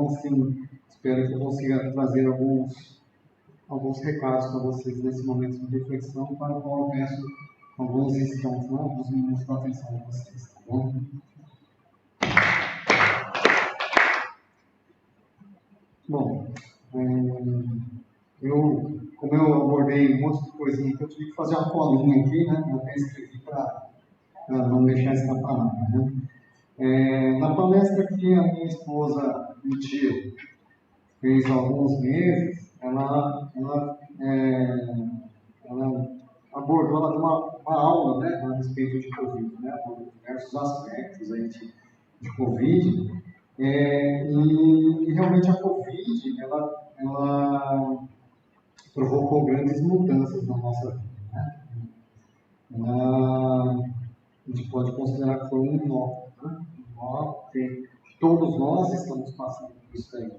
Então, assim, espero que eu consiga trazer alguns recados para vocês nesse momento de reflexão, para o qual eu peço alguns instantes, alguns minutos de atenção de vocês, tá bom? Bom, como eu abordei um monte de coisinha que eu tive que fazer uma colinha aqui, né? Eu até escrevi para não deixar escapar nada, né? Na palestra que a minha esposa emitiu fez há alguns meses, ela abordou, ela deu uma aula, né, a respeito de Covid, né, por diversos aspectos aí de Covid, e realmente a Covid, ela provocou grandes mudanças na nossa vida, né? A gente pode considerar que foi um nó, né? Um nó que todos nós estamos passando por isso aí.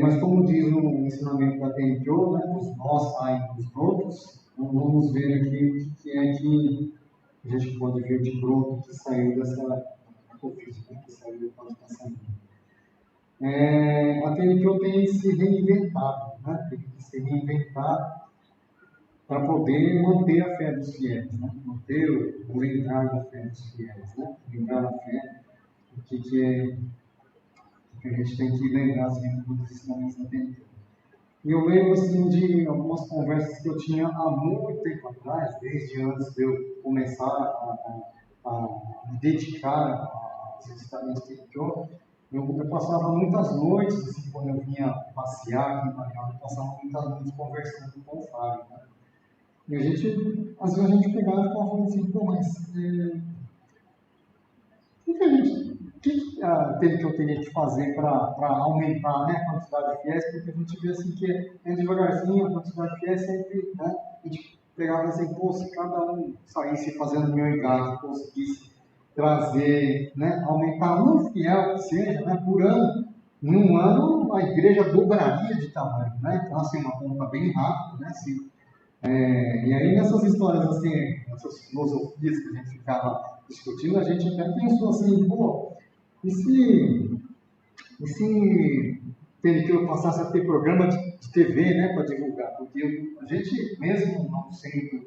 Mas como diz o ensinamento da TNPO, né, os nós saem dos brotos, então vamos ver aqui o que é que a gente pode ver de broto que saiu dessa Covid, né, que saiu do quanto está saindo. A TNPO tem se reinventado, né, tem que se reinventar para poder manter a fé dos fiéis, né, manter o lembrar da fé dos fiéis, né, lembrar da fé, o que é que a gente tem que lembrar sempre dos ensinamentos da TNPO. E eu lembro assim, de algumas conversas que eu tinha há muito tempo atrás, desde antes de eu começar a me dedicar aos ensinamentos da TNPO. Eu passava muitas noites, assim, quando eu vinha passear aqui em Miami, eu passava muitas noites conversando com o Fábio, né? E às vezes a gente pegava e ficava falando assim, pô, mas o que a TNPO teria que fazer para aumentar, né, a quantidade de fiéis? Porque a gente vê assim que devagarzinho a quantidade de fiéis sempre, né, a gente pegava assim, pô, se cada um saísse fazendo o meu engate, conseguisse trazer, né, aumentar um fiel que seja, né, por ano, em um ano a igreja dobraria de tamanho, né? Então, assim, uma conta bem rápida, né? Assim, e aí nessas histórias, assim, nessas filosofias que a gente ficava discutindo, a gente até pensou assim, pô, e se eu passasse a ter programa de TV, né, para divulgar? Porque a gente, mesmo não sendo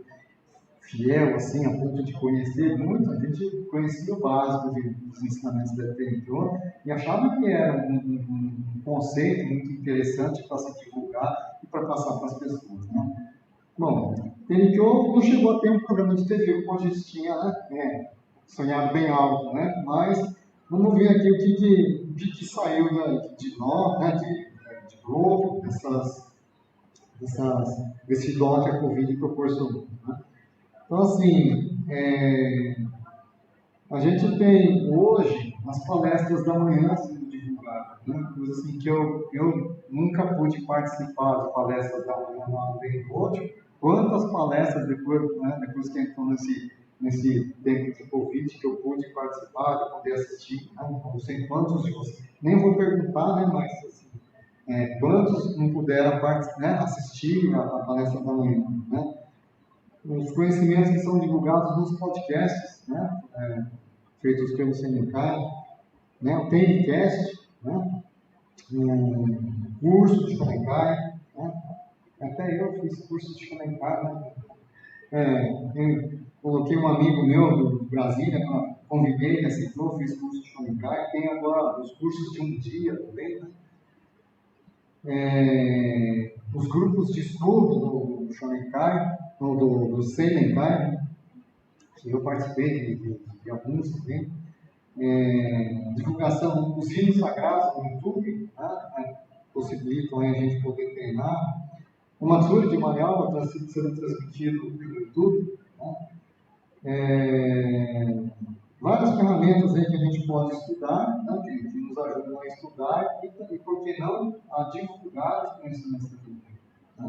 fiel, assim, a ponto de conhecer muito, a gente conhecia o básico dos ensinamentos da TNPO e achava que era um conceito muito interessante para se divulgar e para passar para as pessoas, né? Bom, TNPO não chegou a ter um programa de TV como a gente tinha, né, sonhado bem alto, né? Mas vamos ver aqui o que saiu de nó, né, de globo, desse dó que a Covid proporcionou, né? Então, assim, a gente tem hoje as palestras da manhã sendo divulgadas, né? Coisa assim que eu nunca pude participar de palestras da manhã lá no Devote. Quantas palestras depois que entrou nesse tempo de Covid que eu pude participar, de poder assistir, né? Não sei quantos de vocês, nem vou perguntar, né? Mas assim, quantos não puderam né, assistir a palestra da manhã, né? Os conhecimentos que são divulgados nos podcasts, né, feitos pelo Senencai, né, o TNCast, né, um curso de Senencai, né, até eu fiz curso de Senencai, né, eu coloquei um amigo meu do Brasília, convidei, aceitou, fiz curso de Senencai, tem agora os cursos de um dia também, né? Os grupos de estudo do Shoninkai, do Senenkai, que eu participei de alguns também, divulgação dos hinos sagrados no YouTube, né, possibilitam a gente poder treinar. O Matsuri de Marialva está sendo transmitido pelo YouTube, né? Várias ferramentas aí que a gente pode estudar, né, que nos ajudam a estudar e, por que não, a divulgar os conhecimentos da Bíblia, né?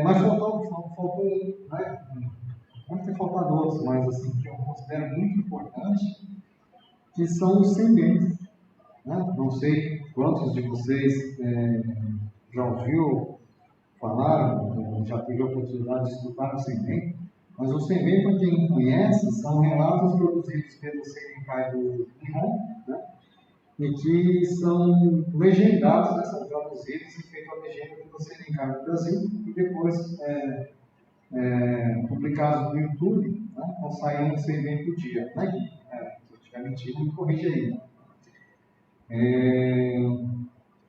Mas faltou um, né? Pode ter faltado outros, mas assim, que eu considero muito importante, que são os sementes, né? Não sei quantos de vocês já ouviu falar, já teve a oportunidade de escutar o semente, mas o semente, para quem não conhece, são relatos produzidos pelo Senencai do Nihon, né? e que são legendados, né, são traduzidos e feito a legenda para você linkar no Brasil e depois publicados no YouTube, né, então saem um 100 bem por dia, né, Gui? Se eu estiver mentindo, me corrija aí. Né?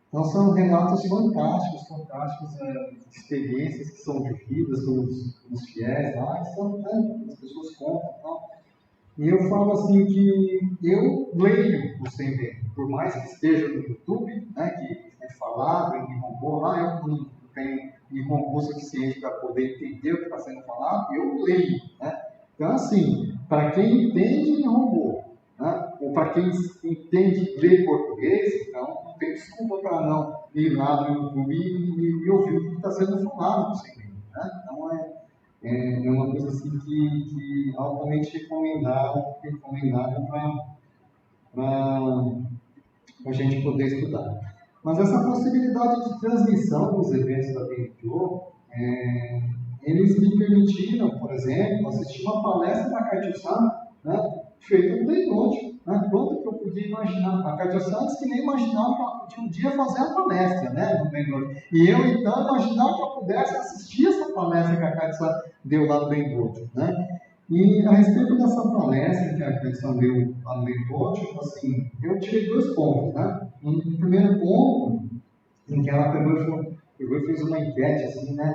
Então são relatos fantásticos, de experiências que são vividas pelos fiéis lá, que são, né, as pessoas contam e tal. E eu falo assim que eu leio o Sem Bem, por mais que esteja no YouTube, né, que é falado em Nihongo, lá eu não tenho Nihongo suficiente para poder entender o que está sendo falado, eu leio. Né? Então, assim, para quem entende Nihongo, né, ou para quem entende ler português, então não tem desculpa para não ir lá no YouTube e ouvir o que está sendo falado no Sem Bem. Né? Então, é uma coisa assim que altamente recomendável para a gente poder estudar. Mas essa possibilidade de transmissão dos eventos da BNPO, eles me permitiram, por exemplo, assistir uma palestra da Kaijo-san, né, feita no Download. Né? Quanto que eu podia imaginar? A Kaijo-san disse que nem imaginava que ela podia um dia fazer a palestra, né, no Download. E eu, então, imaginava que eu pudesse assistir essa palestra que a Kaijo-san deu lá no Download. Né? E a respeito dessa palestra que a Kaijo-san deu lá no Download, assim, eu tirei 2 pontos. Né? Um primeiro ponto, em que ela pegou e fez uma enquete assim, né?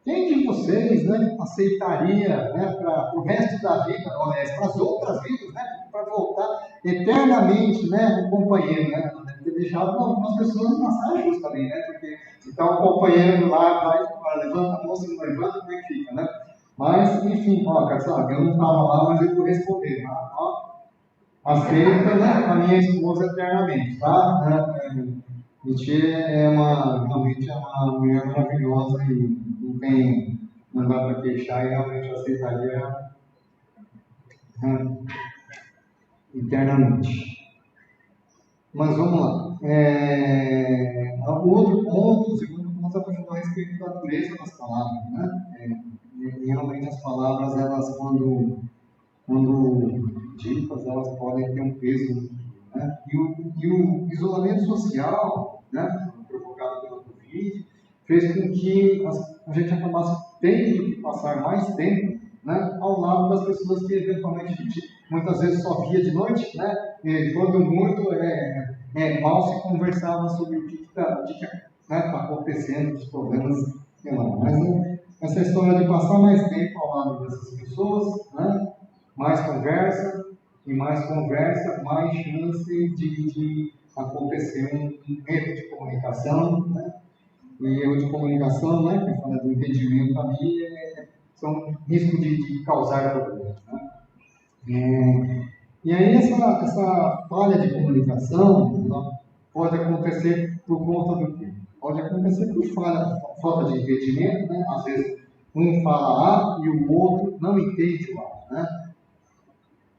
Quem de vocês, né, aceitaria, né, para o resto da vida, para as outras vidas, né, para voltar eternamente, né, o companheiro, né? Deve ter deixado algumas pessoas na saia justa também, né? Porque então o companheiro lá vai, levanta a mão, se não levanta, como é que fica, né? Mas, enfim, ó, cara, sabe, eu não estava lá, mas eu vou responder, tá? Ó, aceita, né, a minha esposa eternamente, tá? Mentira realmente é uma mulher maravilhosa e não dá para queixar e realmente aceitaria, né, internamente. Mas vamos lá. O outro ponto, o segundo ponto, é a respeito da dureza das palavras. Né? E realmente as palavras, elas, quando ditas, elas podem ter um peso. Né? E o isolamento social, né, provocado pela Covid, fez com que a gente acabasse tendo que passar mais tempo, né, ao lado das pessoas que eventualmente muitas vezes só via de noite, né, e quando muito mal se conversava sobre o que está acontecendo, os problemas, sei lá. Mas essa história de passar mais tempo ao lado dessas pessoas, né, mais conversa, e mais conversa, mais chance de acontecer um erro de comunicação, né? E erro de comunicação, né, que fala do entendimento ali, são risco de causar problemas. Né? E aí essa falha de comunicação pode acontecer por conta do quê? Pode acontecer por falta de entendimento, né? Às vezes um fala A e o outro não entende o A, né?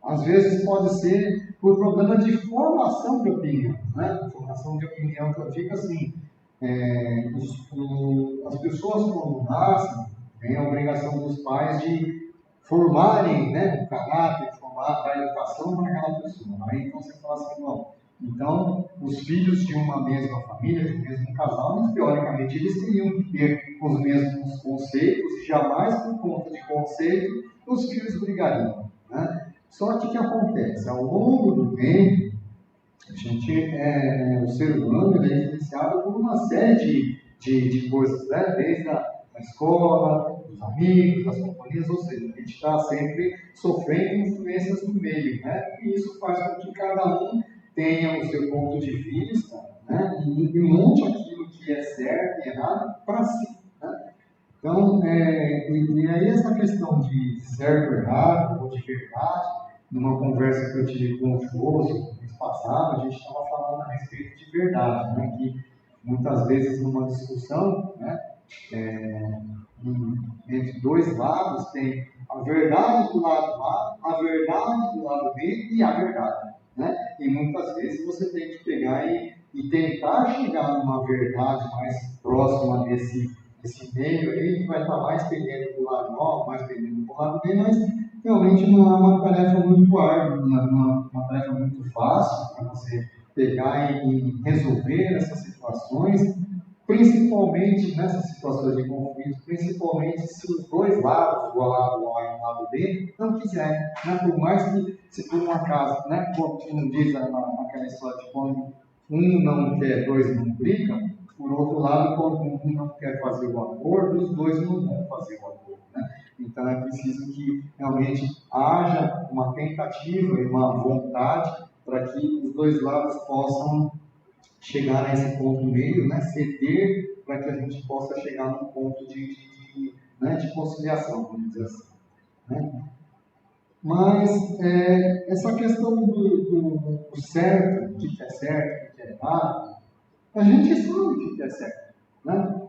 Às vezes pode ser por problema de formação de opinião, né? Formação de opinião que eu digo assim, as pessoas quando nascem têm a obrigação dos pais de formarem, né, o caráter, formar a educação para aquela pessoa. Aí então você fala assim, não. Então, os filhos de uma mesma família, de um mesmo casal, mas, teoricamente eles teriam que ter os mesmos conceitos e jamais por conta de conceito os filhos brigariam. Né? Só que o que acontece? Ao longo do tempo, o ser humano é influenciado por uma série de coisas, né? Desde a escola, dos amigos, das companhias, ou seja, a gente está sempre sofrendo influências do meio, né? E isso faz com que cada um tenha o seu ponto de vista, né? E monte aquilo que é certo e errado para si. Né? Então, e aí essa questão de certo ou errado, ou de verdade, numa conversa que eu tive com o Foso, mês passado, a gente estava falando a respeito de verdade, né? Que muitas vezes numa discussão, né, entre dois lados, tem a verdade do lado A, a verdade do lado B e a verdade. Né? E muitas vezes você tem que pegar e tentar chegar numa verdade mais próxima desse meio aí, que vai estar mais pendendo do lado A, mais pendendo do lado B, mas realmente não é uma tarefa muito árdua, uma tarefa muito fácil para você pegar e resolver essas situações, principalmente nessas situações de conflito, principalmente se os dois lados, o lado A e o lado B, não quiserem. Né? Por mais que, se por um acaso, né, como diz naquela história de quando um não quer, dois não brigam, por outro lado, quando um não quer fazer o acordo, os dois não vão fazer o acordo. Né? Então é preciso que realmente haja uma tentativa e uma vontade para que os dois lados possam chegar a esse ponto meio, né, ceder para que a gente possa chegar num ponto né, de conciliação, vamos dizer assim. Né? Mas essa questão do certo, o que é certo, o que é errado, a gente sabe o que é certo. Né?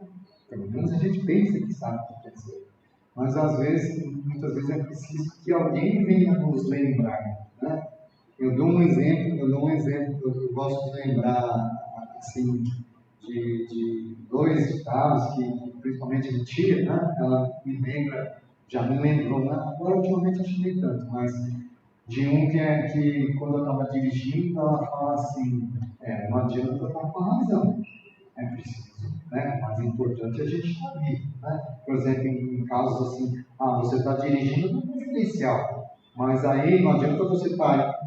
Pelo menos a gente pensa que sabe o que é certo. Mas às vezes, muitas vezes é preciso que alguém venha nos lembrar. Né? Eu dou um exemplo, eu gosto de lembrar assim, de dois ditados que principalmente a tia, né, ela me lembra, já me lembrou, né? Agora ultimamente eu achei tanto, mas de um que quando eu estava dirigindo, ela fala assim, não adianta estar com a razão, é preciso, né? O mais importante é a gente estar vivo, né? Por exemplo, em casos assim, você está dirigindo no preferencial, mas aí não adianta você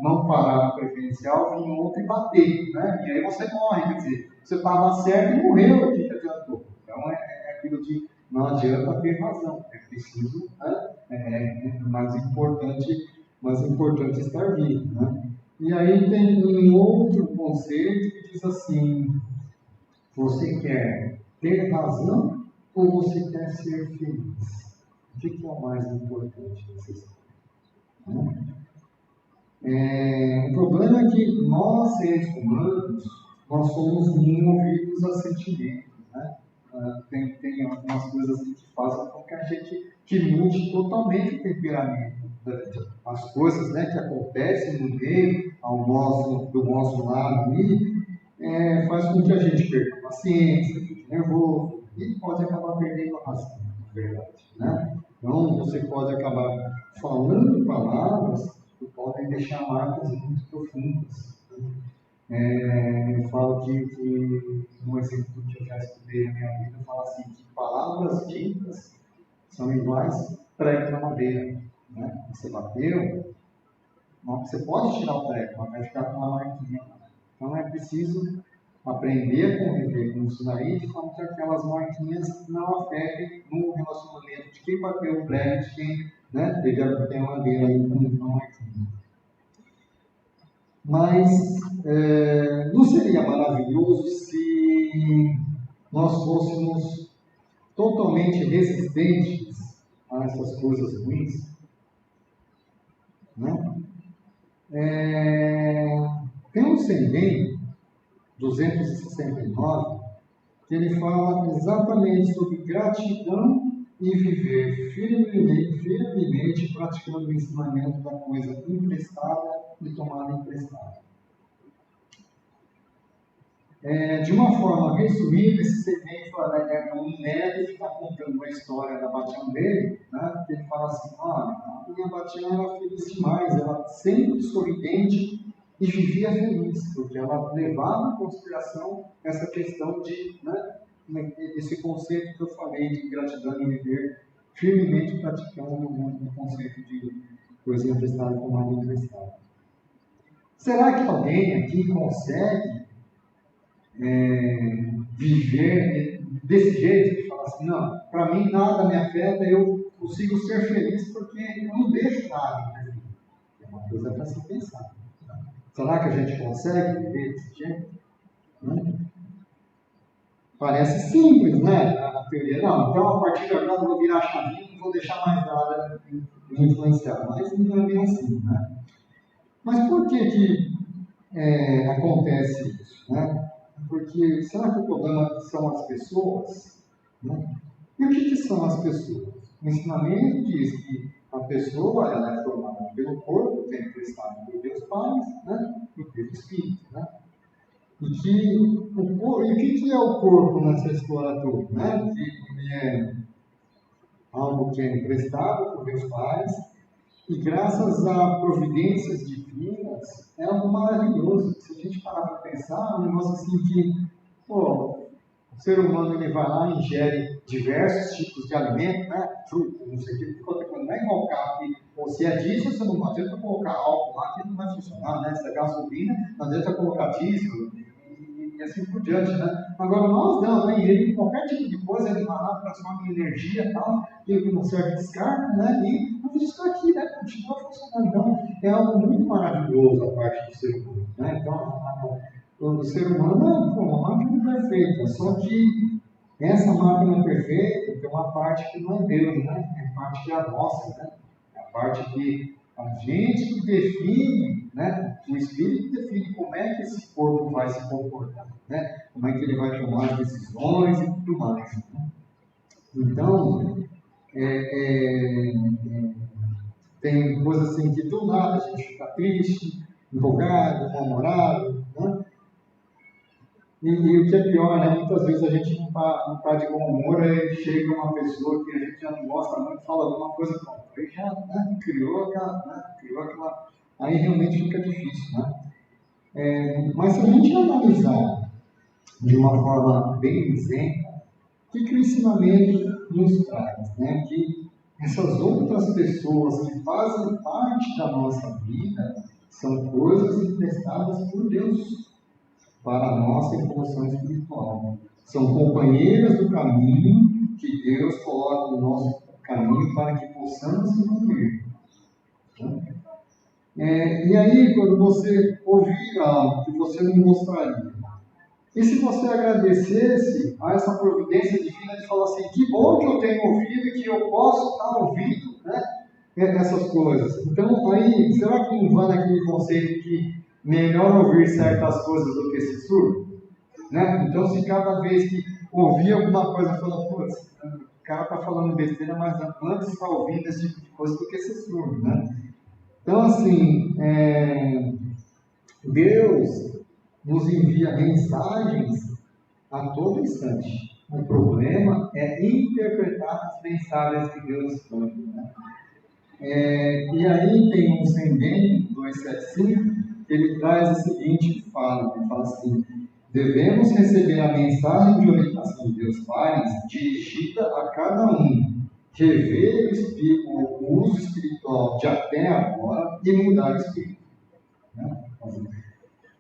não parar no preferencial, vir outro e bater, né? E aí você morre, quer dizer, você estava certo e morreu, o que adiantou? Então é aquilo de não adianta ter razão, é preciso, né? Mais importante estar vivo, né? E aí tem um outro conceito que diz assim: você quer ter razão ou você quer ser feliz? O que é o mais importante nessa história? O problema é que nós, seres humanos, nós somos movidos a sentimentos. Né? Tem algumas coisas que fazem com que a gente mude totalmente o temperamento da gente. As coisas, né, que acontecem no meio, do nosso lado ali, faz com que a gente perca a paciência, fique nervoso e pode acabar perdendo a razão, na verdade. Né? Então, você pode acabar falando palavras que podem deixar marcas muito profundas. Eu falo que um exemplo que eu já estudei na minha vida, fala assim, que palavras ditas são iguais prego na madeira. Né? Você bateu, você pode tirar o prego, mas vai ficar com uma marquinha. Então é preciso aprender a conviver com isso daí, de forma que aquelas marquinhas não afetem no relacionamento de quem bateu o prego, de quem, né, teve a madeira aí com uma marquinha. Mas não seria maravilhoso se nós fôssemos totalmente resistentes a essas coisas ruins? Né? Tem um Sengen 269 que ele fala exatamente sobre gratidão e viver firmemente praticando o ensinamento da coisa emprestada e tomada emprestada. De uma forma resumida, esse segmento é um neto que está contando a história da Batian dele, né? Que ele fala assim: a minha Batian era feliz demais, ela sempre sorridente e vivia feliz, porque ela levava em consideração essa questão esse conceito que eu falei de gratidão e viver firmemente praticando o conceito de coisa emprestada e tomada emprestada. Será que alguém aqui consegue viver desse jeito, de falar assim, não, para mim nada me afeta, eu consigo ser feliz porque eu não deixo nada intervir? É uma coisa para se pensar. Será que a gente consegue viver desse jeito? Parece simples, né? A teoria, não, então a partir de agora eu vou virar a chavinha e não vou deixar mais nada me influenciar. Mas não é bem assim, né? Mas por que acontece isso, né? Porque será que o problema são as pessoas? Né? E o que são as pessoas? O ensinamento diz que a pessoa ela é formada pelo corpo, que é emprestado por Deus Pai, né? E pelo Espírito. Né? E o que é o corpo nessa história toda? Né? Que é algo que é emprestado por Deus Pai, e graças a providências divinas, divinas é algo maravilhoso. Se a gente parar para pensar, é um negócio assim que, pô, o ser humano ele vai lá e ingere diversos tipos de alimento, né? Fruta, não sei o que, outra coisa. Não é igual carro que, ou se é diesel, você não adianta colocar álcool lá que não vai funcionar, né? Se é gasolina, não adianta colocar diesel e assim por diante, né? Agora nós não, né? Ele, qualquer tipo de coisa, ele vai lá, transforma em energia e tal, e não serve descarga, né? E tudo isso está aqui, né? Continua funcionando. Então, é algo muito maravilhoso a parte do ser humano, né? Então, o ser humano é uma máquina perfeita, só que essa máquina perfeita tem uma parte que não é Deus, né? É a parte que é a nossa, né? É a parte que a gente que define, né? O Espírito define como é que esse corpo vai se comportar, né? Como é que ele vai tomar as decisões e tudo mais, né? Então, tem coisas assim que do nada a gente fica triste, empolgado, mal-humorado, né? E o que é pior, né? Muitas vezes a gente não tá de bom humor, aí chega uma pessoa que a gente já não gosta muito, fala alguma coisa, pronto, aí já, né, criou aquela. Aí realmente fica difícil, né? Mas se a gente analisar de uma forma bem isenta, o que o ensinamento nos traz, né? Que essas outras pessoas que fazem parte da nossa vida são coisas emprestadas por Deus para a nossa evolução espiritual. São companheiras do caminho que Deus coloca no nosso caminho para que possamos evoluir. E aí, quando você ouvir algo que você não gostaria, e se você agradecesse a essa providência divina de falar assim, que bom que eu tenho ouvido e que eu posso estar ouvindo, né, essas coisas. Então, aí, será que não vai naquele conceito que melhor ouvir certas coisas do que ser surdo? Né? Então, se cada vez que ouvir alguma coisa, fala, putz, o cara está falando besteira, mas antes está ouvindo esse tipo de coisa do que ser surdo, né? Então, assim, Deus nos envia mensagens a todo instante. O problema é interpretar as mensagens que Deus manda, né? E aí tem um Sendem 275, que ele traz o seguinte fala, ele fala assim, devemos receber a mensagem de orientação de Deus Pai, dirigida a cada um, rever o uso espiritual de até agora e mudar o espírito. Né?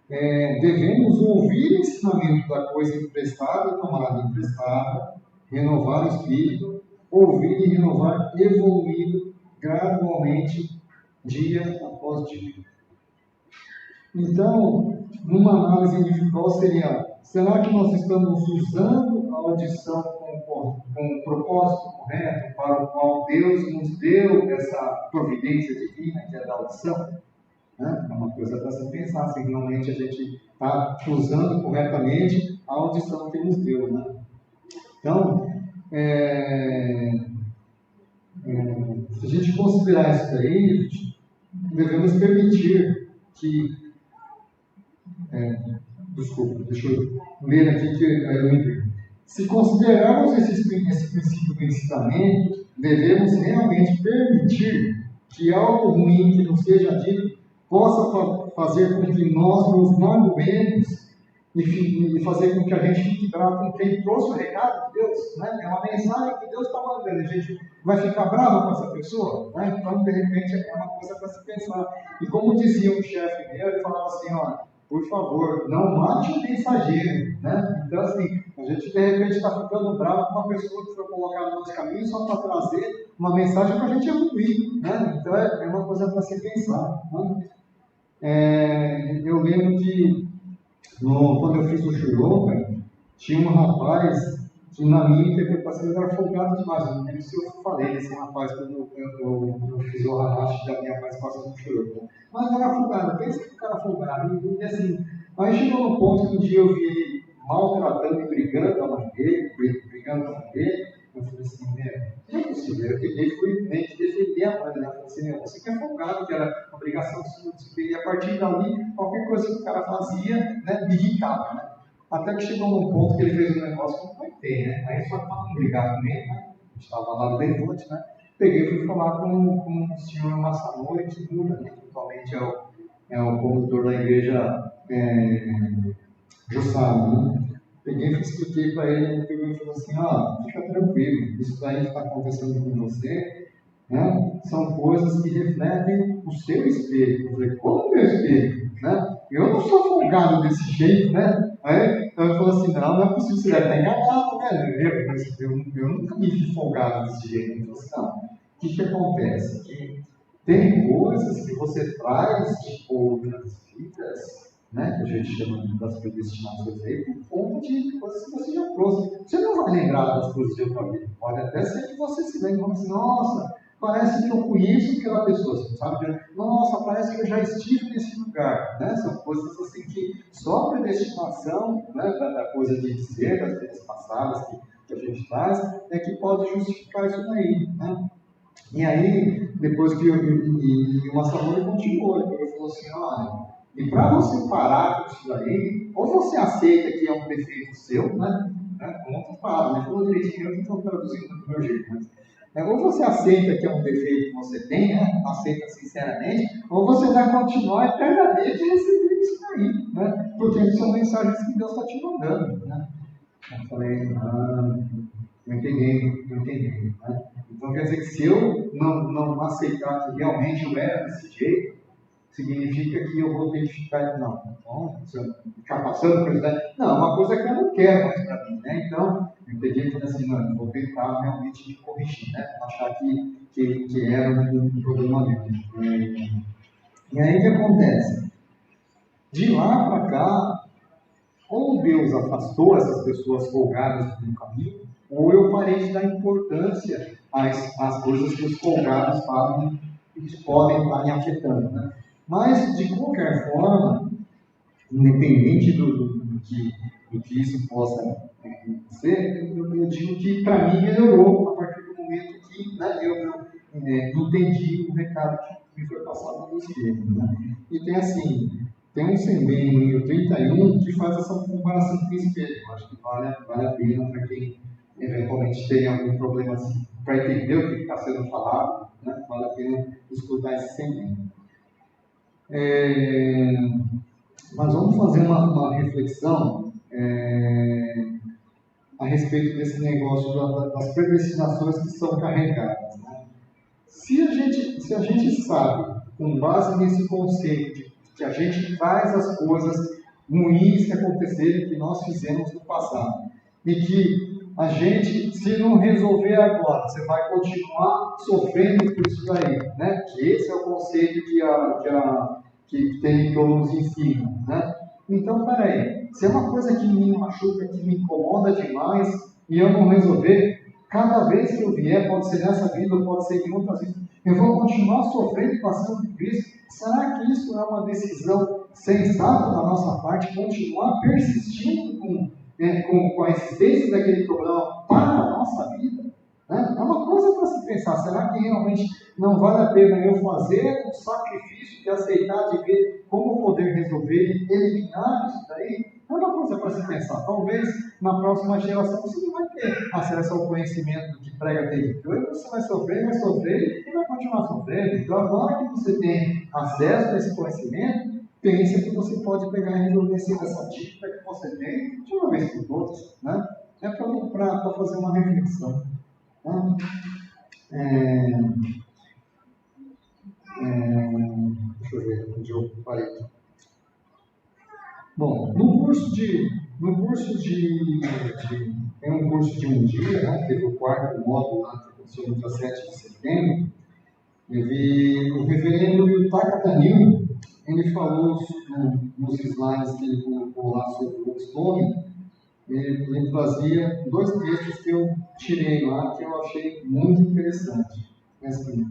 Devemos ouvir o ensinamento da coisa emprestada e tomada emprestada, renovar o espírito, ouvir e renovar, evoluindo gradualmente, dia após dia. Então, numa análise individual seria, será que nós estamos usando a audição com o propósito correto para o qual Deus nos deu essa providência divina que é da audição? Né? É uma coisa para se pensar, se realmente a gente está usando corretamente a audição que nos deu. Né? Então, se a gente considerar isso daí, devemos permitir que. Desculpa, deixa eu ler aqui que eu entendi. Se considerarmos esse princípio do ensinamento, devemos realmente permitir que algo ruim que nos seja dito possa fazer com que nós nos magoemos e fazer com que a gente fique bravo com quem trouxe o recado de Deus. Né? É uma mensagem que Deus está mandando. A gente vai ficar bravo com essa pessoa? Né? Então, de repente, é uma coisa para se pensar. E como dizia um chefe meu, ele falava assim, ó, por favor, não mate o mensageiro, né? Então, assim, a gente de repente está ficando bravo com uma pessoa que foi colocada no nosso caminho só para trazer uma mensagem para a gente evoluir, né? Então, é uma coisa para se pensar. Né? Eu lembro que, quando eu fiz o Churuca, tinha um rapaz que, na minha interpretação, ele era folgado demais. Eu não lembro se eu falei desse rapaz quando eu fiz o Harashi da minha participação no Churuca. Mas era folgado, pensa que o cara folgado. E assim, aí chegou no ponto que um dia eu vi ele maltratando e brigando com a mãe dele, brigando com a mãe dele. Eu falei assim, não é possível. Eu peguei e fui meio que defender a mãe. Né? Eu falei assim, você que é folgado, que era obrigação sua. E a partir dali, qualquer coisa que o cara fazia, né, me irritava. Né? Até que chegou num ponto que ele fez um negócio que eu não aguentei, né? Aí só para não brigar com ele, né? A gente estava lá no Debut, né? Peguei e fui falar com o senhor Masanori Kimura, né? Que atualmente é é o condutor da igreja Jussara, né? Peguei e expliquei para ele, ele falou assim, fica tranquilo, isso daí que está acontecendo com você, né? São coisas que refletem o seu espelho. Eu falei, como meu espelho? Né? Eu não sou folgado desse jeito, né? Aí, então ele falou assim, não é possível, você deve estar enganado, né? Eu nunca me vi folgado desse jeito. Ele falou assim, não, o que acontece? Que tem coisas que você traz de outras vidas, né, que a gente chama das predestinações aí, por conta de coisas que você já trouxe. Você não vai lembrar das coisas de outra vida. Pode até ser que você se lembre assim, nossa, parece que eu conheço aquela pessoa, você sabe? Nossa, parece que eu já estive nesse lugar, né? São coisas assim que só a predestinação, né, da coisa de ser, das vidas passadas que a gente faz, é que pode justificar isso daí, né? E aí, depois que o Massamori continuou, ele falou assim, olha, e para você parar com isso daí, ou você aceita que é um defeito seu, né? Com outras palavras, né? Falou direitinho, eu estou traduzindo do meu jeito, mas ou você aceita que é um defeito que você tem, né? Aceita sinceramente, ou você vai continuar eternamente recebendo isso daí, né? Porque são mensagens que Deus está te mandando, né? Eu falei, não entendi, né? Então quer dizer que se eu não aceitar que realmente eu era desse jeito, significa que eu vou ter que ficar, ficar passando por isso, né? Não, é uma coisa que eu não quero mais para mim, né? Então, eu peguei e falei assim, não, eu vou tentar realmente me corrigir, né? Achar que era um problema meu. E aí o que acontece? De lá para cá, ou Deus afastou essas pessoas folgadas do caminho, ou eu parei de dar importância às coisas que os folgados falam que podem estar me afetando, né? Mas, de qualquer forma, independente do que isso possa ser, eu digo que para mim melhorou a partir do momento que, né, eu entendi o recado que me foi passado no espelho, né? E tem assim, tem um Senbei no livro 31 que faz essa comparação com o espelho. Eu acho que vale a pena para quem eventualmente tem algum problema assim, para entender o que está sendo falado, né? Vale a pena escutar esse Senbei. Mas vamos fazer uma reflexão a respeito desse negócio das predestinações que são carregadas, né? Se a gente sabe, com base nesse conceito de que a gente faz as coisas ruins que aconteceram, que nós fizemos no passado, e que a gente, se não resolver agora, você vai continuar sofrendo por isso daí, né? Que esse é o conceito que tem que nos ensina, né? Então, peraí, se é uma coisa que me machuca, que me incomoda demais, e eu não resolver, cada vez que eu vier, pode ser nessa vida, pode ser em outras vidas, eu vou continuar sofrendo e passando por isso. Será que isso é uma decisão sensata da nossa parte, continuar persistindo com a existência daquele problema para a nossa vida? Né? É uma coisa para se pensar, será que realmente não vale a pena eu fazer um sacrifício de aceitar, de ver como poder resolver e eliminar isso daí? É uma coisa para se pensar. Talvez na próxima geração você não vai ter acesso ao conhecimento que prega terrível. Aí você vai sofrer e vai continuar sofrendo. Então, agora que você tem acesso a esse conhecimento, pense que você pode pegar e resolver essa dívida que você tem de uma vez por todas. Né? É para fazer uma reflexão. Né? Deixa eu ver onde eu parei. Bom, tem um curso de um dia, né, teve o quarto módulo lá, que aconteceu no dia 7 de setembro, o reverendo Yutaka Danil, ele falou nos slides que ele colocou lá sobre o Stone, ele trazia 2 textos que eu tirei lá, que eu achei muito interessante. Assim,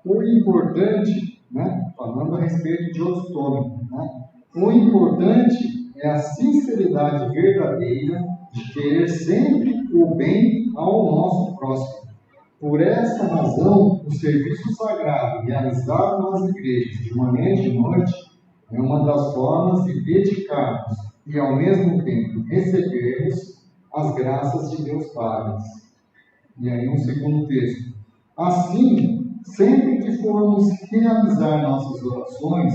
o importante, né, falando a respeito de Stone, né, o importante é a sinceridade verdadeira de querer sempre o bem ao nosso próximo. Por essa razão, o serviço sagrado realizado nas igrejas de manhã e de noite é uma das formas de dedicarmos e, ao mesmo tempo, recebermos as graças de Deus Pai. E aí, um segundo texto. Assim, sempre que formos realizar nossas orações,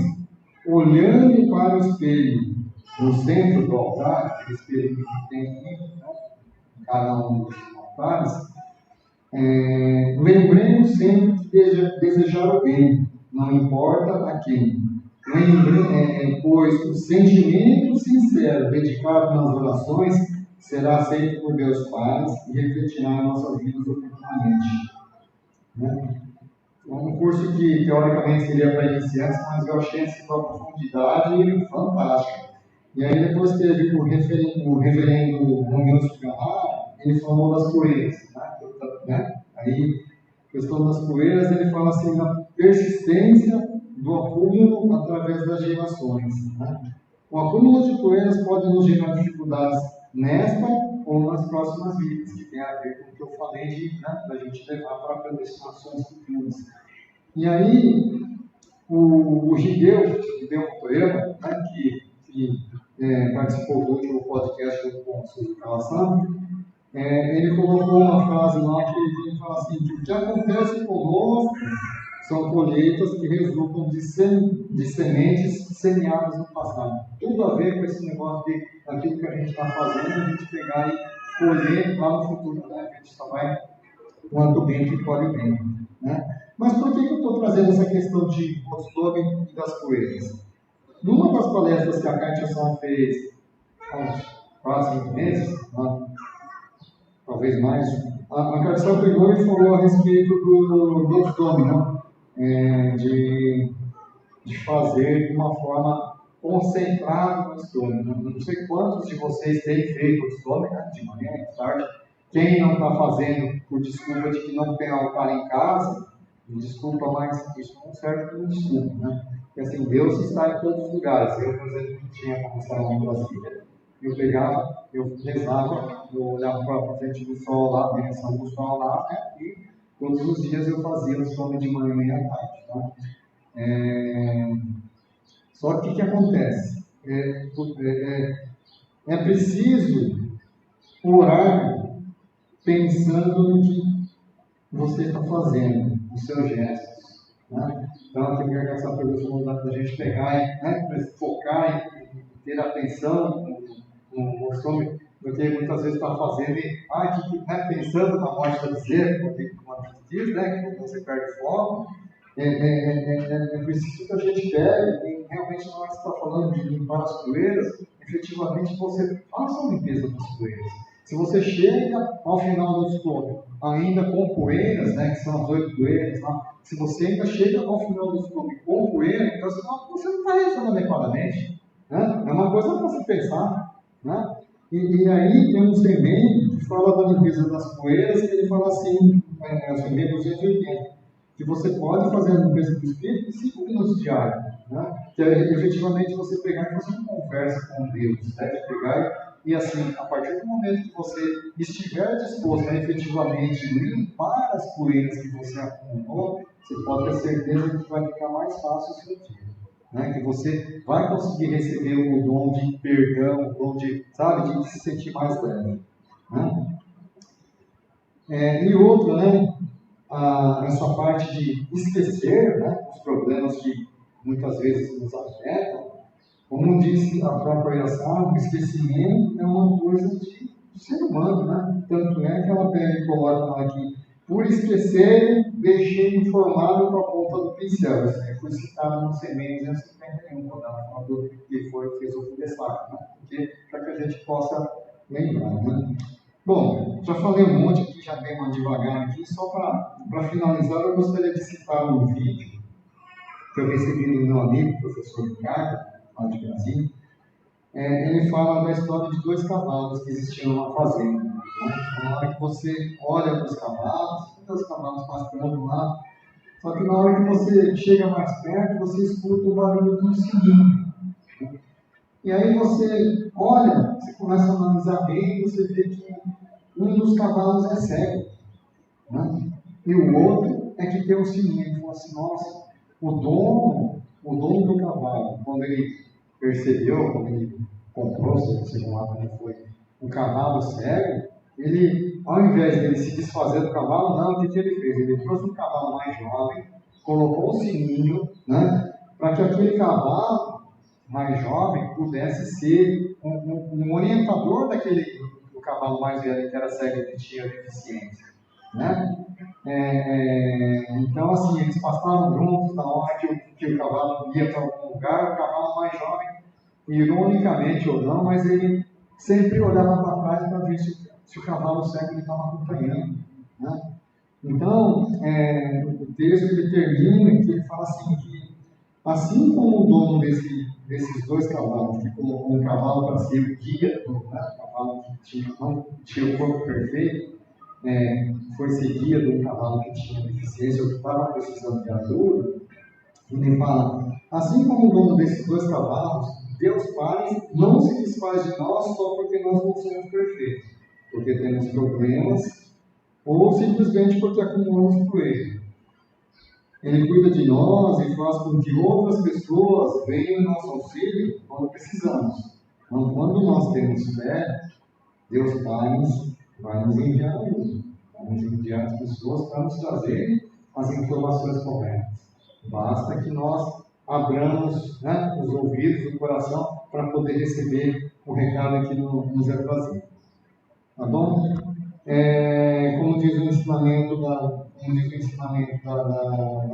olhando para o espelho no centro do altar, aquele espelho que tem aqui, né, em cada um dos altares, lembremos sempre de desejar o bem, não importa a quem. Pois o sentimento sincero dedicado nas orações será aceito por Deus Pai e refletirá em nossas vidas oportunamente. Né? É um curso que teoricamente seria para iniciantes, mas eu achei assim, uma profundidade fantástica. E aí depois teve o reverendo Romeu Sugamar, ele falou das poeiras. Né? Aí, questão das poeiras, ele fala assim, na persistência do acúmulo através das gerações. Né? O acúmulo de poeiras pode nos gerar dificuldades nesta ou nas próximas vidas, que tem a ver com o que eu falei de, né, da gente levar para destinações futuras. E aí, o Gideu Motoema, né, que participou do último podcast com o Silvio Calassam, ele colocou uma frase lá que ele fala assim, que o que acontece conosco são colheitas que resultam de sementes semeadas no passado. Tudo a ver com esse negócio de aquilo que a gente está fazendo, a gente pegar e colher lá no futuro. Né? A gente só vai quanto bem que colhe bem. Né? Mas por que eu estou trazendo essa questão de costume e das poeiras? Numa das palestras que a Kátia Sá fez há uns 4, 5 meses, talvez mais, a Kátia Sá pegou e falou a respeito do costume, né? De fazer de uma forma concentrada no estudo. Não sei quantos de vocês têm feito o estudo, né? De manhã, de tarde. Quem não está fazendo por desculpa de que não tem altar em casa, desculpa, mas isso não serve como desculpa, né? Porque assim, Deus está em todos os lugares. Eu, por exemplo, não tinha como estar lá em Brasília. Eu pegava, eu rezava, eu olhava para a frente do sol lá, a direção do sol lá, né? E todos os dias eu fazia o estudo de manhã e à tarde. Tá? Só que o que acontece? É preciso orar pensando no que você está fazendo, os seus gestos. Né? Então, eu quero que essa pergunta da gente pegar e, né, focar e ter atenção no costume, porque muitas vezes está fazendo e pensando na morte da bezerra, porque como a gente diz, né, que você perde foco. É preciso que a gente pegue e realmente na hora que você está falando de limpar as poeiras, efetivamente você faça a limpeza das poeiras. Se você chega ao final do estudo ainda com poeiras, né, que são as 8 poeiras, tá? Se você ainda chega ao final do estudo com poeira, então você não está realizando adequadamente. Né? É uma coisa para se pensar. Né? E aí tem um segmento que fala da limpeza das poeiras, que ele fala assim, o segmento 280. Que você pode fazer a limpeza do espírito em 5 minutos diários, né? Que é efetivamente você pegar e fazer uma conversa com Deus, né? De pegar e assim, a partir do momento que você estiver disposto a efetivamente limpar as poeiras que você acumulou, você pode ter certeza que vai ficar mais fácil o seu dia, né? Que você vai conseguir receber o dom de perdão, o dom de, sabe, de se sentir mais leve, né? E outra, né? Essa parte de esquecer, né, os problemas que muitas vezes nos afetam, como disse a própria Iracema, o esquecimento é uma coisa de ser humano, né? Tanto é que ela pega e coloca aqui, por esquecer, deixei informado com a ponta do pincel. Isso aí foi citado no CME 251, quando ele fez o destaque, né? Porque para que a gente possa lembrar, né? Bom, já falei um monte aqui, já dei uma devagar aqui, só para finalizar, eu gostaria de citar um vídeo que eu recebi do meu amigo, o professor Ricardo, lá de Brasília. Ele fala da história de 2 cavalos que existiam na fazenda. Né? Na hora que você olha para os cavalos, tem os cavalos pastando lá, só que na hora que você chega mais perto, você escuta o barulho de um sininho. E aí você olha, você começa a analisar bem, você vê que um dos cavalos é cego, né? E o outro é que tem um sininho. Ele fala assim, nossa, o dono do cavalo, quando ele percebeu, quando ele comprou, seja lá como foi, um cavalo cego, ele, ao invés de ele se desfazer do cavalo, não, o que ele fez? Ele trouxe um cavalo mais jovem, colocou um sininho, né, para que aquele cavalo mais jovem pudesse ser um orientador do cavalo mais velho que era cego e que tinha deficiência, né? Então, assim, eles passaram juntos na hora que o cavalo ia para algum lugar, o cavalo mais jovem, ironicamente ou não, mas ele sempre olhava para trás para ver se o cavalo cego estava acompanhando, né? Então, o texto ele termina que ele fala assim que assim como o dono desses dois cavalos, que colocou um cavalo para ser o guia, né, o cavalo que não tinha o corpo perfeito, foi ser guia do cavalo que tinha deficiência ou que estava precisando de ajuda, ele fala, assim como o dono desses dois cavalos, Deus Pai não se desfaz de nós só porque nós não somos perfeitos, porque temos problemas ou simplesmente porque acumulamos por ele. Ele cuida de nós e faz com que outras pessoas venham em nosso auxílio quando precisamos. Então, quando nós temos fé, Deus Pai vai nos enviar ajuda, vai nos enviar as pessoas para nos trazer as informações corretas. Basta que nós abramos, né, os ouvidos, o coração, para poder receber o recado que nos é trazido. Tá bom? Como diz o ensinamento da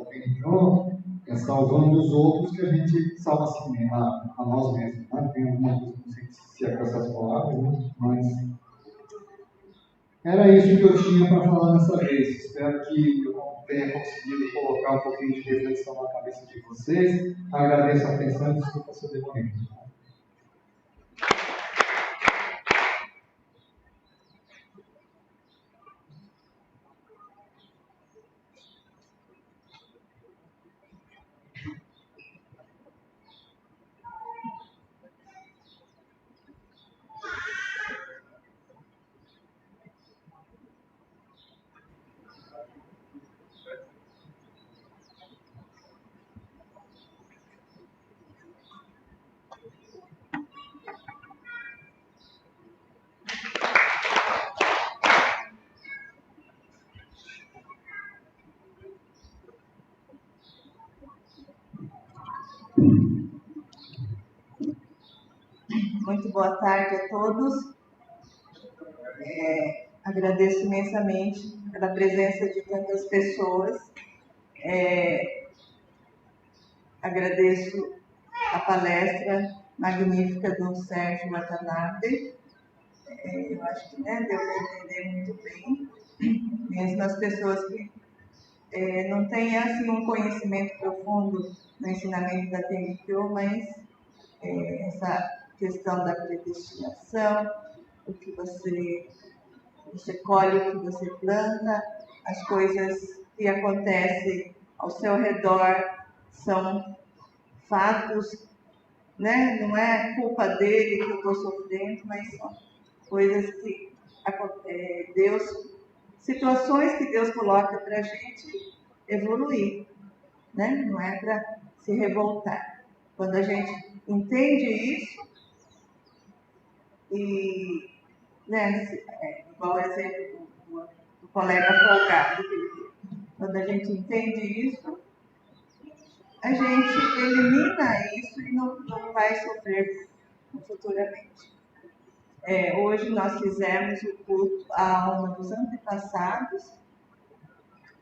PNO, é salvando os outros que a gente salva assim, a nós mesmos. Né? Tem alguma coisa, não sei se é com essas palavras, né? Mas era isso que eu tinha para falar nessa vez. Espero que eu tenha conseguido colocar um pouquinho de reflexão na cabeça de vocês. Agradeço a atenção e desculpa se eu demorei. Muito boa tarde a todos. Agradeço imensamente pela presença de tantas pessoas. Agradeço a palestra magnífica do Sérgio Watanabe. Eu acho que deu para entender muito bem, mesmo as pessoas que não têm assim, um conhecimento profundo no ensinamento da Tenkyo, mas essa questão da predestinação, o que você colhe, o que você planta, as coisas que acontecem ao seu redor são fatos, né? Não é culpa dele que eu estou sofrendo, mas são coisas que situações que Deus coloca para a gente evoluir, né? Não é para se revoltar. Quando a gente entende isso, e, né, igual o exemplo do colega folgado, quando a gente entende isso, a gente elimina isso e não vai sofrer futuramente. Hoje nós fizemos o culto à alma dos antepassados.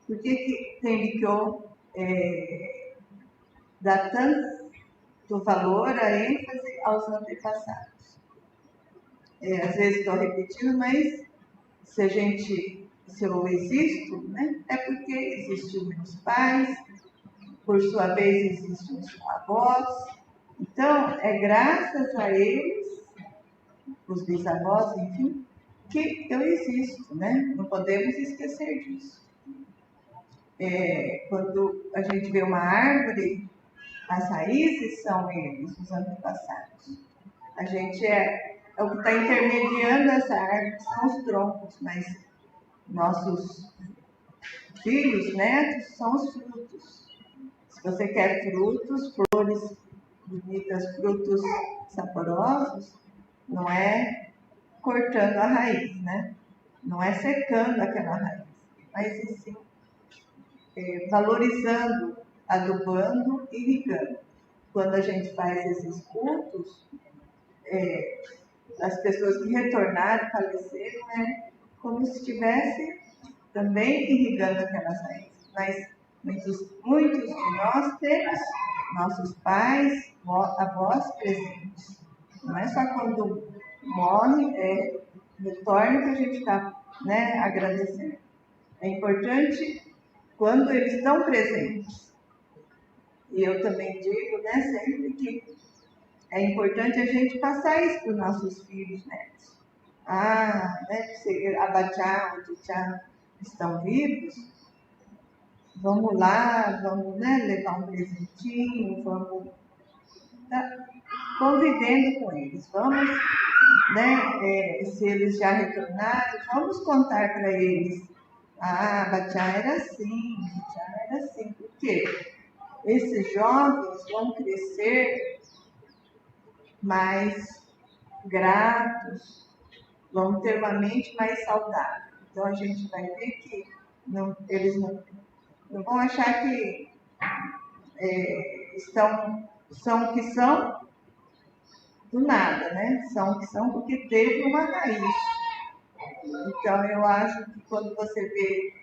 Por que Tenkyo dá tanto valor, a ênfase aos antepassados? Às vezes estou repetindo, mas se eu existo, né, é porque existiam meus pais, por sua vez existem os avós. Então, é graças a eles, os bisavós, enfim, que eu existo, né? Não podemos esquecer disso. Quando a gente vê uma árvore, as raízes são eles, os antepassados. A gente é o que está intermediando essa árvore, são os troncos, mas nossos filhos, netos, são os frutos. Se você quer frutos, flores bonitas, frutos saborosos, não é cortando a raiz, né? Não é secando aquela raiz, mas sim valorizando, adubando e irrigando. quando a gente faz esses cultos, as pessoas que retornaram, faleceram, como se estivesse também irrigando aquelas raízes. Mas muitos de nós temos nossos pais, avós presentes. Não é só quando morre, retorna que a gente está, agradecendo. É importante quando eles estão presentes. E eu também digo, sempre que é importante a gente passar isso para os nossos filhos, netos. Se a Bachá, o Tchá estão vivos, vamos lá, vamos levar um presentinho, vamos convivendo com eles. Vamos, se eles já retornaram, vamos contar para eles. Bachá era assim, Bachá era assim. Por quê? Esses jovens vão crescer mais gratos, vão ter uma mente mais saudável. Então a gente vai ver que eles não vão achar que são o que são do nada, São o que são porque teve uma raiz. Então eu acho que quando você vê,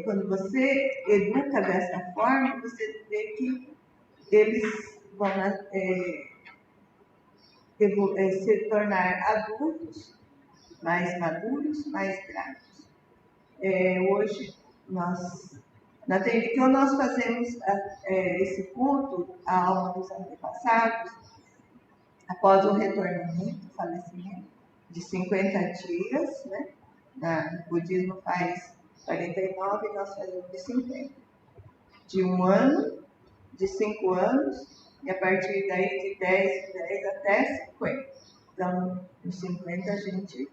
quando você educa dessa forma, você vê que eles vão se tornar adultos mais maduros, mais gratos. Hoje, na Tendicão, nós fazemos esse culto à alma dos antepassados, após o retornamento, o falecimento, de 50 dias, O budismo faz 49 e nós fazemos de 50. De 1 ano, de 5 anos, e a partir daí de 10 até 50. Então, nos 50 a gente,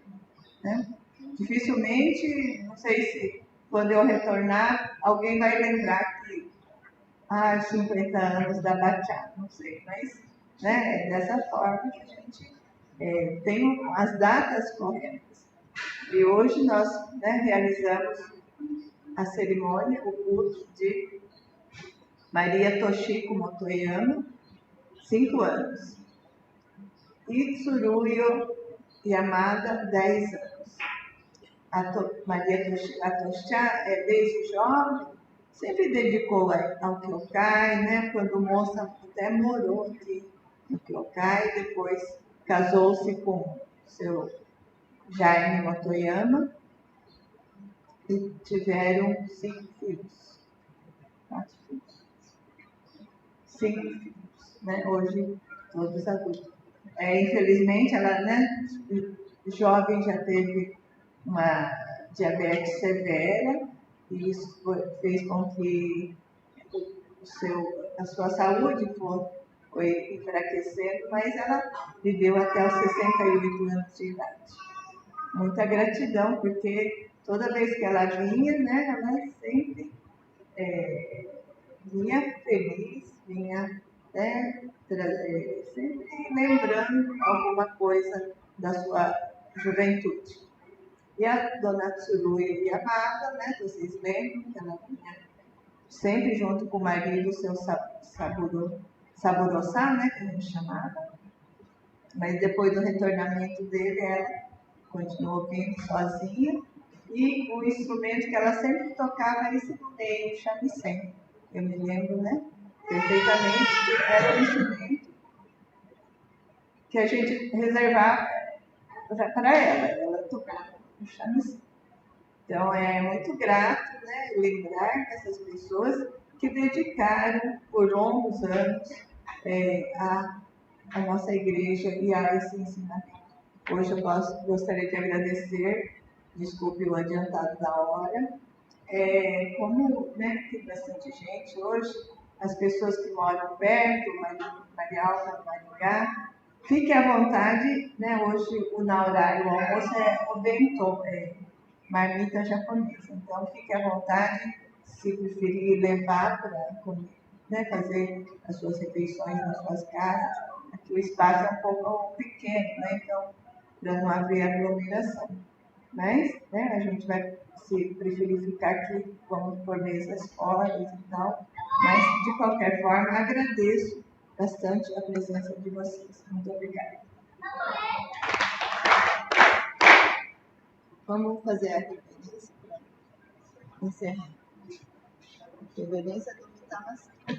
dificilmente, não sei se quando eu retornar, alguém vai lembrar que 50 anos da Bachá, não sei, mas é dessa forma que a gente tem as datas corretas. E hoje nós realizamos a cerimônia, o culto de Maria Toshiko Motoyama, 5 anos. E Tsuruyo Yamada, 10 anos. Maria Toshá, desde jovem, sempre dedicou ao Kyokai, quando moça até morou aqui no Kyokai, depois casou-se com seu Jaime Motoyama e tiveram 5 filhos. 4 filhos. 5 filhos, Hoje todos adultos. Infelizmente, ela, jovem, já teve uma diabetes severa e isso fez com que a sua saúde foi enfraquecendo, mas ela viveu até os 68 anos de idade. Muita gratidão, porque toda vez que ela vinha, ela sempre vinha feliz, vinha sempre lembrando alguma coisa da sua juventude. E a dona Tsuruyo Yamada, vocês lembram que ela vinha sempre junto com o marido, o seu Saburo-san, que a gente chamava. Mas depois do retornamento dele, ela continuou vindo sozinha. E o instrumento que ela sempre tocava era esse do meio, o shamisen. Eu me lembro, perfeitamente que era um instrumento que a gente reservava para ela tocava o shamisen. Então é muito grato, lembrar dessas pessoas que dedicaram por longos anos a nossa igreja e a esse ensinamento. Hoje eu gostaria de agradecer, desculpe o adiantado da hora, como tem bastante gente hoje, as pessoas que moram perto, Maria Alva, Maringá, fique à vontade, hoje o horário do almoço o bentô, marmita japonesa, então fique à vontade, se preferir levar para fazer as suas refeições nas suas casas. Aqui o espaço é um pouco pequeno, então para não haver aglomeração. Mas a gente vai, se preferir ficar aqui, vamos por mesas fora e tal. Mas, de qualquer forma, agradeço bastante a presença de vocês. Muito obrigada. Vamos fazer a reverência para encerrar. Reverência do Vitamastê.